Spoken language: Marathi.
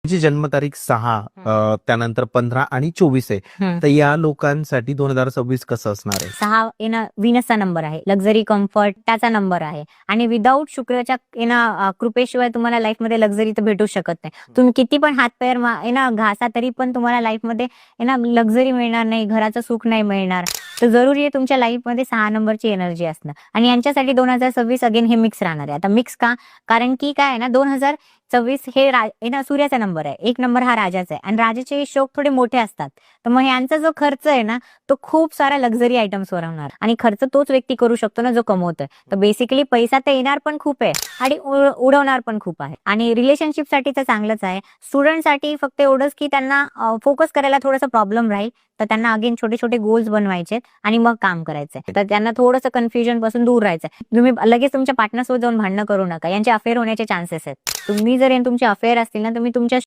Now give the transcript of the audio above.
जी जन्मतारीख 6 त्यानंतर 15 आणि 24 आहे. हम्म. तर या लोकांसाठी 2026 कसं असणार आहे? 6 विनसचा नंबर आहे, लक्झरी कम्फर्ट त्याचा नंबर आहे आणि विदाऊट शुक्रच्या कृपेशिवाय तुम्हाला लाईफमध्ये लक्झरी तर भेटू शकत नाही. तुम्ही किती पण हातपायर घासा तरी पण तुम्हाला लाईफमध्ये लक्झरी मिळणार नाही, घराचं सुख नाही मिळणार. तर जरुरी आहे तुमच्या लाईफमध्ये 6 नंबरची एनर्जी असणं आणि यांच्यासाठी 2026 अगेन हे मिक्स राहणार आहे. आता मिक्स का? कारण की काय आहे ना, 2026 हे सूर्याचा नंबर आहे. 1 नंबर हा राजाचा आहे आणि राजाचे शौक थोडे मोठे असतात. तर मग यांचा जो खर्च आहे ना, तो खूप सारा लक्झरी आयटम्सवर होणार आणि खर्च तोच व्यक्ती करू शकतो ना जो कमवतोय. तर बेसिकली पैसा तर येणार पण खूप आहे आणि उडवणार पण खूप आहे आणि रिलेशनशिपसाठी तर चांगलंच आहे. स्टुडंटसाठी फक्त एवढंच की त्यांना फोकस करायला थोडासा प्रॉब्लेम राहील. तर त्यांना अगेन छोटे छोटे गोल्स बनवायचे आणि मग काम करायचंय. तर त्यांना थोडंसं कन्फ्युजन पासून दूर राहायचंय. तुम्ही लगेच तुमच्या पार्टनरसोबत जाऊन भांडणं करू नका. यांचे अफेअर होण्याचे चान्सेस आहेत. तुम्ही जर तुमचे अफेअर असतील ना, तुम्ही तुमच्या